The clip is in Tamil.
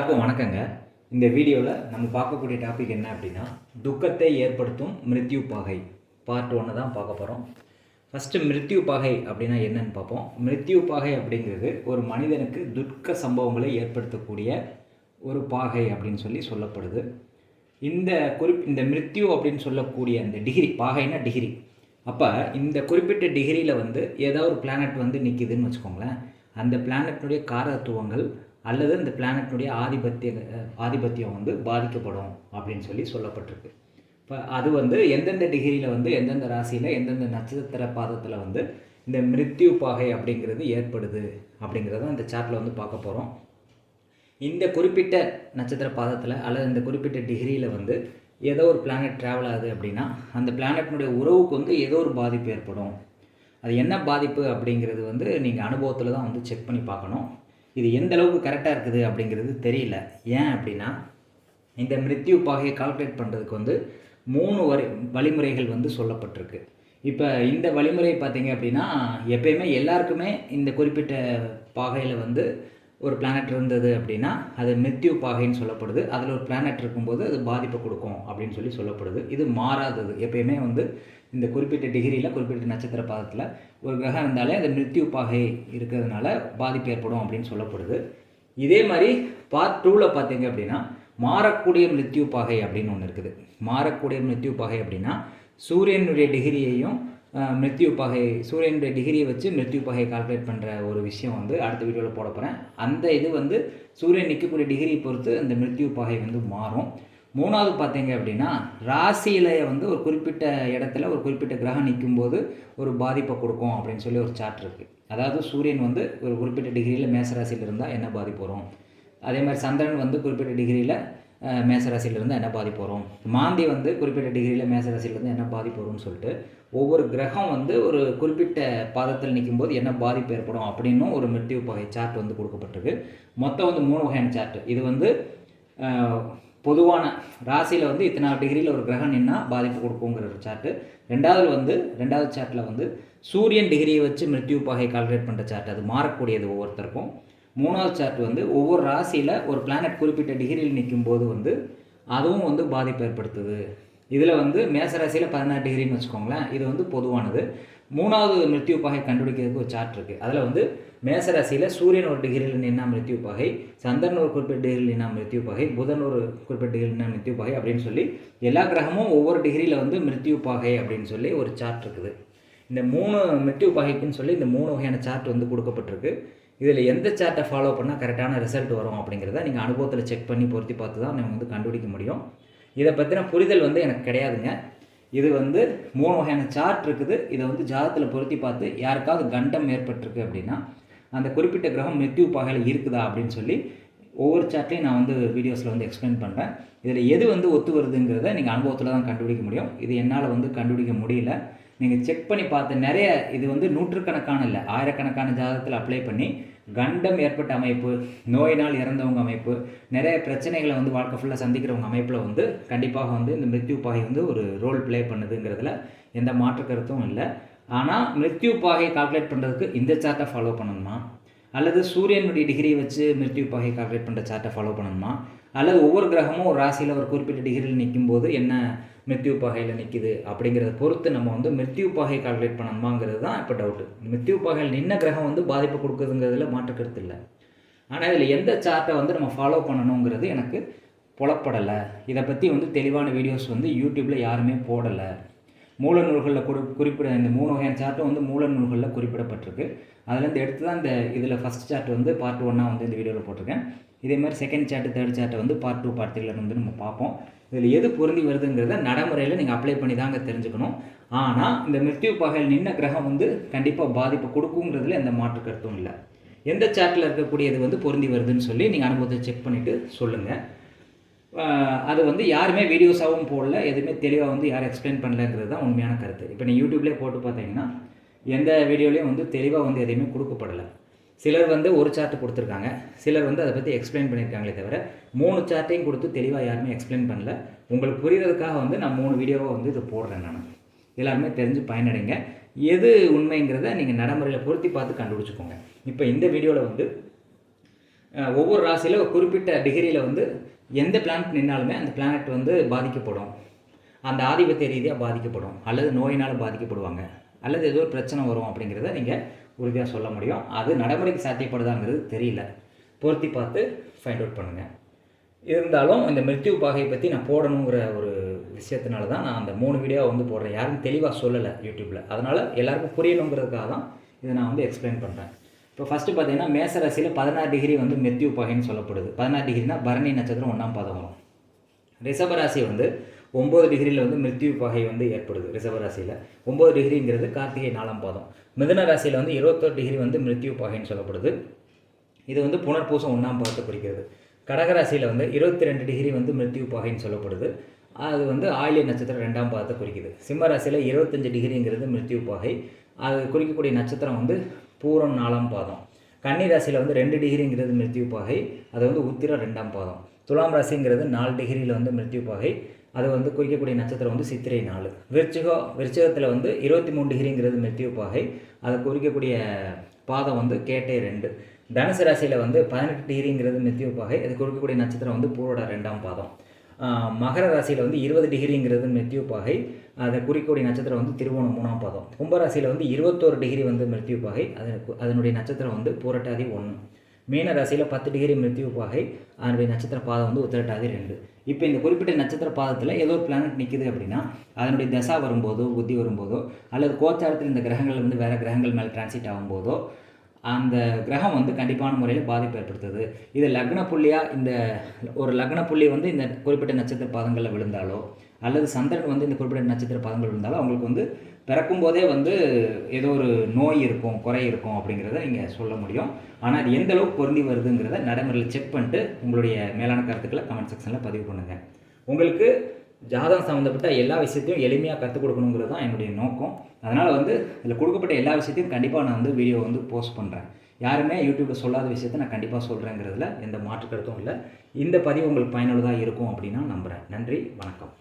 எல்லாருக்கும் வணக்கங்க. இந்த வீடியோவில் நம்ம பார்க்கக்கூடிய டாபிக் என்ன அப்படின்னா, துக்கத்தை ஏற்படுத்தும் மிருத்யு பாகை பார்ட் 1 தான் பார்க்க போகிறோம். ஃபஸ்ட்டு மிருத்யு பாகை அப்படின்னா என்னன்னு பார்ப்போம். மிருத்யு பாகை அப்படிங்கிறது ஒரு மனிதனுக்கு துக்க சம்பவங்களை ஏற்படுத்தக்கூடிய ஒரு பாகை அப்படின்னு சொல்லப்படுது. இந்த மிருத்யு அப்படின்னு சொல்லக்கூடிய அந்த டிகிரி, பாகைனா டிகிரி. அப்போ இந்த குறிப்பிட்ட டிகிரியில் ஏதாவது ஒரு பிளானட் நிற்கிதுன்னு வச்சுக்கோங்களேன். அந்த பிளானட்டினுடைய காரத்துவங்கள் அல்லது அந்த பிளானட்டினுடைய ஆதிபத்தியம் பாதிக்கப்படும் அப்படின்னு சொல்லப்பட்டிருக்கு. இப்போ அது எந்தெந்த டிகிரியில் எந்தெந்த ராசியில் எந்தெந்த நட்சத்திர பாதத்தில் இந்த மிருத்யு பாகை அப்படிங்கிறது ஏற்படுது அப்படிங்கிறத இந்த சார்ட்டில் பார்க்க போகிறோம். இந்த குறிப்பிட்ட நட்சத்திர பாதத்தில் அல்லது இந்த குறிப்பிட்ட டிகிரியில் ஏதோ ஒரு பிளானட் ட்ராவல் ஆகுது அப்படின்னா அந்த பிளானட்டினுடைய உறவுக்கு ஏதோ ஒரு பாதிப்பு ஏற்படும். அது என்ன பாதிப்பு அப்படிங்கிறது நீங்கள் அனுபவத்தில் தான் செக் பண்ணி பார்க்கணும். இது எந்த அளவுக்கு கரெக்டாக இருக்குது அப்படிங்கிறது தெரியல. ஏன் அப்படின்னா, இந்த மிருத்யு பாகையை கால்குலேட் பண்ணுறதுக்கு 3 வழிமுறைகள் சொல்லப்பட்டிருக்கு. இப்போ இந்த வழிமுறை பார்த்திங்க அப்படின்னா, எப்பயுமே எல்லாருக்குமே இந்த குறிப்பிட்ட பாகையில் ஒரு பிளானட் இருந்தது அப்படின்னா அது மிருத்யு பாகைன்னு சொல்லப்படுது. அதில் ஒரு பிளானட் இருக்கும்போது அது பாதிப்பை கொடுக்கும் அப்படின்னு சொல்லப்படுது. இது மாறாதது. எப்பயுமே இந்த குறிப்பிட்ட டிகிரியில் குறிப்பிட்ட நட்சத்திர பாதத்தில் ஒரு கிரகம் இருந்தாலே அது மிருத்யு பாகை இருக்கிறதுனால பாதிப்பு ஏற்படும் அப்படின்னு சொல்லப்படுது. இதே மாதிரி பார்ட் 2ல் பார்த்தீங்க அப்படின்னா மாறக்கூடிய மிருத்யு பாகை அப்படின்னு ஒன்று இருக்குது. மாறக்கூடிய மிருத்யு பாகை அப்படின்னா சூரியனுடைய டிகிரியையும் சூரியனுடைய டிகிரியை வச்சு மிருத்யு பாகையை கால்குலேட் பண்ணுற ஒரு விஷயம் அடுத்த வீடியோவில் போட போகிறேன். அந்த இது சூரியன் நிற்கக்கூடிய டிகிரியை பொறுத்து அந்த மிருத்யு பாகை மாறும். 3வது பார்த்தீங்க அப்படின்னா ராசியில் ஒரு குறிப்பிட்ட இடத்துல ஒரு குறிப்பிட்ட கிரகம் நிற்கும்போது ஒரு பாதிப்பை கொடுக்கும் அப்படின்னு ஒரு சார்ட் இருக்குது. அதாவது சூரியன் ஒரு குறிப்பிட்ட டிகிரியில் மேசராசியில் இருந்தால் என்ன பாதிப்பு வரும், அதே மாதிரி சந்திரன் குறிப்பிட்ட டிகிரியில் மேசராசியில் இருந்தால் என்ன பாதிப்பு வரும், மாந்தி குறிப்பிட்ட டிகிரியில் மேசராசியிலேருந்து என்ன பாதிப்பு வரும்னு சொல்லிட்டு ஒவ்வொரு கிரகம் ஒரு குறிப்பிட்ட பாதத்தில் நிற்கும்போது என்ன பாதிப்பு ஏற்படும் அப்படின்னு ஒரு மிருத்யு பாகை சார்ட் கொடுக்கப்பட்டிருக்கு. மொத்தம் 3 வகையான சார்ட். இது பொதுவான ராசியில் இத்தனை டிகிரியில் ஒரு கிரகம் நின்னா பாதிப்பு கொடுக்குங்கிற ஒரு சார்ட்டு. ரெண்டாவது சார்ட்டில் சூரியன் டிகிரியை வச்சு மிருத்யு பாகை கால்குலேட் பண்ணுற சார்ட். அது மாறக்கூடியது ஒவ்வொருத்தருக்கும். 3வது சார்ட் ஒவ்வொரு ராசியில் ஒரு பிளானட் குறிப்பிட்ட டிகிரியில் நிற்கும்போது அதுவும் பாதிப்பு ஏற்படுத்துது. இதில் மேசராசியில் 16 டிகிரின்னு வச்சுக்கோங்களேன். இது பொதுவானது. 3வது மிருத்யு பாகை கண்டுபிடிக்கிறதுக்கு ஒரு சார்ட் இருக்குது. அதில் மேசராசியில் சூரியன் ஒரு டிகிரியில் நின்னா மிருத்யு பாகை, சந்திரன் ஒரு குறிப்பிட்ட டிகிரியில் நின்னா மிருத்யு பாகை, புதன் ஒரு குறிப்பிட்ட டிகிரியில் நின்னா மிருத்யு பாகை அப்படின்னு எல்லா கிரகமும் ஒவ்வொரு டிகிரியில் மிருத்யு பாகை அப்படின்னு ஒரு சார்ட் இருக்குது. இந்த 3 மிருத்யு பாகைக்குன்னு இந்த 3 வகையான சார்ட் கொடுக்கப்பட்டிருக்கு. இதில் எந்த சார்ட்டை ஃபாலோ பண்ணால் கரெக்டான ரிசல்ட் வரும் அப்படிங்கிறத நீங்கள் அனுபவத்தில் செக் பண்ணி பொருத்தி பார்த்து தான் நம்ம கண்டுபிடிக்க முடியும். இதை பற்றின புரிதல் எனக்கு கிடையாதுங்க. இது 3 வகையான சார்ட் இருக்குது. இதை ஜாதகத்தில் பொருத்தி பார்த்து யாருக்காவது கண்டம் ஏற்பட்டிருக்கு அப்படின்னா அந்த குறிப்பிட்ட கிரகம் மிருத்யு பாகையில் இருக்குதா அப்படின்னு ஒவ்வொரு சார்ட்டையும் நான் வீடியோஸில் எக்ஸ்பிளைன் பண்ணுறேன். இதில் எது ஒத்து வருதுங்கிறத நீங்கள் அனுபவத்தில் தான் கண்டுபிடிக்க முடியும். இது என்னால் கண்டுபிடிக்க முடியல. நீங்கள் செக் பண்ணி பார்த்து நிறைய இது நூற்றுக்கணக்கான இல்லை, ஆயிரக்கணக்கான ஜாதகத்தில் அப்ளை பண்ணி கண்டம் ஏற்பட்ட அமைப்பு, நோயினால் இறந்தவங்க அமைப்பு, நிறைய பிரச்சனைகளை வாழ்க்கை ஃபுல்லாக சந்திக்கிறவங்க அமைப்பில் கண்டிப்பாக இந்த மிருத்யு பாகை ஒரு ரோல் ப்ளே பண்ணுதுங்கிறதுல எந்த மாற்று கருத்தும் இல்லை. ஆனால் மிருத்யு பாகை கால்குலேட் பண்ணுறதுக்கு இந்த சார்ட்டை ஃபாலோ பண்ணணுமா, அல்லது சூரியனுடைய டிகிரியை வச்சு மிருத்யு பாகை கால்குலேட் பண்ணுற சார்ட்டை ஃபாலோ பண்ணணுமா, அல்லது ஒவ்வொரு கிரகமும் ஒரு ராசியில் ஒரு குறிப்பிட்ட டிகிரியில் நிற்கும்போது என்ன மிருத்யு பாகையில் நிற்கிது அப்படிங்கிறத பொறுத்து நம்ம மிருத்யு பாகை கால்குலேட் பண்ணணுமாங்கிறது தான் இப்போ டவுட்டு. மிருத்யு பாகையில் நின்ன கிரகம் பாதிப்பு கொடுக்குதுங்கிறதுல மாற்றுக்கருத்து இல்லை. ஆனால் இதில் எந்த சார்ட்டை நம்ம ஃபாலோ பண்ணணுங்கிறது எனக்கு புலப்படலை. இதை பற்றி தெளிவான வீடியோஸ் யூடியூப்பில் யாருமே போடலை. மூல நூல்களில் குறிப்பிட இந்த 3 வகையான சார்ட்டும் மூல நூல்களில் குறிப்பிடப்பட்டிருக்கு. அதுலேருந்து எடுத்து தான் இதில் ஃபஸ்ட் சார்ட் பார்ட் 1 இந்த வீடியோவில் போட்டிருக்கேன். இதே மாதிரி செகண்ட் சார்ட்டு தேர்ட் சார்ட்டை பார்ட் 2 பார்ட் 3 நம்ம பார்ப்போம். இதில் எது பொருந்தி வருதுங்கிறத நடைமுறையில் நீங்கள் அப்ளை பண்ணி தாங்க தெரிஞ்சுக்கணும். ஆனால் இந்த மிருத்யு பாகையில் நின்ன கிரகம் கண்டிப்பாக பாதிப்பு கொடுக்குங்கிறதுல எந்த மாற்று கருத்தும் இல்லை. எந்த சார்ட்டில் இருக்கக்கூடியது பொருந்தி வருதுன்னு நீங்கள் அனுபவத்தை செக் பண்ணிவிட்டு சொல்லுங்கள். அது யாருமே வீடியோஸாகவும் போடல, எதுவுமே தெளிவாக யாரும் எக்ஸ்பிளைன் பண்ணலங்கிறது தான் உண்மையான கருத்து. இப்போ நீங்கள் யூடியூப்லேயே போட்டு பார்த்தீங்கன்னா எந்த வீடியோலையும் தெளிவாக எதையுமே கொடுக்கப்படலை. சிலர் ஒரு சார்ட்டு கொடுத்துருக்காங்க, சிலர் அதை பற்றி எக்ஸ்பிளைன் பண்ணியிருக்காங்களே தவிர 3 சார்ட்டையும் கொடுத்து தெளிவாக யாருமே எக்ஸ்பிளைன் பண்ணல. உங்களுக்கு புரிகிறதுக்காக நான் 3 வீடியோவை இதை போடுறேன். நான் எல்லாருமே தெரிஞ்சு பயனடைங்க. எது உண்மைங்கிறத நீங்கள் நடைமுறையில் பொருத்தி பார்த்து கண்டுபிடிச்சிக்கோங்க. இப்போ இந்த வீடியோவில் ஒவ்வொரு ராசியில் ஒரு குறிப்பிட்ட டிகிரியில் வந்து எந்த பிளானட் நின்னாலுமே அந்த பிளானட் வந்து பாதிக்கப்படும், அந்த ஆதிபத்திய ரீதியாக பாதிக்கப்படும், அல்லது நோயினால் பாதிக்கப்படுவாங்க, அல்லது ஏதோ ஒரு பிரச்சனை வரும் அப்படிங்கிறத நீங்கள் உறுதியாக சொல்ல முடியும். அது நடைமுறைக்கு சாத்தியப்படுதாங்கிறது தெரியல, பொருத்தி பார்த்து ஃபைண்ட் அவுட் பண்ணுங்கள். இருந்தாலும் இந்த மிருத்யு பாகையை பற்றி நான் போடணுங்கிற ஒரு விஷயத்தினால தான் நான் அந்த 3 வீடியோ வந்து போடுறேன். யாரும் தெளிவாக சொல்லலை யூடியூப்பில், அதனால் எல்லாருக்கும் புரியணுங்கிறதுக்காக தான் இதை நான் வந்து எக்ஸ்பிளைன் பண்ணுறேன். இப்போ ஃபஸ்ட்டு பார்த்தீங்கன்னா மேச ராசியில் 16 டிகிரி வந்து மிருத்யு பாகைன்னு சொல்லப்படுது. 16 டிகிரினா பரணி நட்சத்திரம் 1ஆம் பாதம் வரும். ரிஷபராசி வந்து 9 டிகிரியில் வந்து மிருத்யு பாகை வந்து ஏற்படுது. ரிஷபராசியில் 9 டிகிரிங்கிறது கார்த்திகை 4ஆம் பாதம். மிதுன ராசியில் வந்து 21 டிகிரி வந்து மிருத்யு பாகைன்னு சொல்லப்படுது. இது வந்து புனர்பூசம் 1ஆம் பாதத்தை குறிக்கிறது. கடகராசியில் வந்து 22 டிகிரி வந்து மிருத்யு பாகைன்னு சொல்லப்படுது. அது வந்து ஆயில்ய நட்சத்திரம் 2ஆம் பாதத்தை குறிக்குது. சிம்ம ராசியில் 25 டிகிரிங்கிறது மிருத்யு பாகை. அது குறிக்கக்கூடிய நட்சத்திரம் வந்து பூரம் 4ஆம் பாதம். கன்னி ராசியில் வந்து 2 டிகிரிங்கிறது மிருத்யு பாகை. அது வந்து உத்திரம் 2ஆம் பாதம். துலாம் ராசிங்கிறது 4 டிகிரியில் வந்து மிருத்யு பாகை. அது வந்து குறிக்கக்கூடிய நட்சத்திரம் வந்து சித்திரை 4. விருச்சிகத்தில் வந்து 23 டிகிரிங்கிறது மிருத்யு பாகை. அது குறிக்கக்கூடிய பாதம் வந்து கேட்டை 2. தனுசு ராசியில் வந்து 18 டிகிரிங்கிறது மிருத்யு பாகை. அது குறிக்கக்கூடிய நட்சத்திரம் வந்து பூரோட 2ஆம் பாதம். மகர ராசியில் வந்து 20 டிகிரிங்கிறது மிருத்யு பாகை. அதை குறிக்கக்கூடிய நட்சத்திரம் வந்து திருவோணம் 3ஆம் பாதம். கும்பராசியில் வந்து 21 டிகிரி வந்து மிருத்யு பாகை. அதனுடைய நட்சத்திரம் வந்து பூரட்டாதி 1. மீன ராசியில் 10 டிகிரி மிருத்யு பாகை. அதனுடைய நட்சத்திர பாதம் வந்து உத்திரட்டாதி 2. இப்போ இந்த குறிப்பிட்ட நட்சத்திர பாதத்தில் ஏதோ ஒரு பிளானட் நிற்குது அப்படின்னா அதனுடைய தசா வரும்போதோ புத்தி வரும்போதோ அல்லது கோச்சாரத்தில் இந்த கிரகங்கள் வந்து வேறு கிரகங்கள் மேலே டிரான்சிட் ஆகும்போதோ அந்த கிரகம் வந்து கண்டிப்பான முறையில் பாதிப்பு ஏற்படுத்துது. இது லக்ன புள்ளியாக இந்த ஒரு லக்ன புள்ளி வந்து இந்த குறிப்பிட்ட நட்சத்திர பாதங்களில் விழுந்தாலோ அல்லது சந்திரன் வந்து இந்த குறிப்பிட்ட நட்சத்திர பாதங்கள் விழுந்தாலோ அவங்களுக்கு வந்து பிறக்கும் போதே வந்து ஏதோ ஒரு நோய் இருக்கும், குறை இருக்கும் அப்படிங்கிறத நீங்கள் சொல்ல முடியும். ஆனால் அது எந்த அளவுக்கு பொருந்தி வருதுங்கிறத நடைமுறையில் செக் பண்ணிட்டு உங்களுடைய மேலான கருத்துக்களை கமெண்ட் செக்ஷனில் பதிவு பண்ணுங்கள். உங்களுக்கு ஜாதகம் சம்மந்தப்பட்ட எல்லா விஷயத்தையும் எளிமையாக கற்றுக் கொடுக்கணுங்கிறது தான் என்னுடைய நோக்கம். அதனால் வந்து இதில் கொடுக்கப்பட்ட எல்லா விஷயத்தையும் கண்டிப்பாக நான் வந்து வீடியோ வந்து போஸ்ட் பண்ணுறேன். யாருமே யூடியூப்பில் சொல்லாத விஷயத்தை நான் கண்டிப்பாக சொல்கிறேங்கிறதுல எந்த மாற்று கருத்தும் இல்லை. இந்த பதிவு உங்களுக்கு பயனுள்ளதாக இருக்கும் அப்படின்னு நான் நம்புகிறேன். நன்றி, வணக்கம்.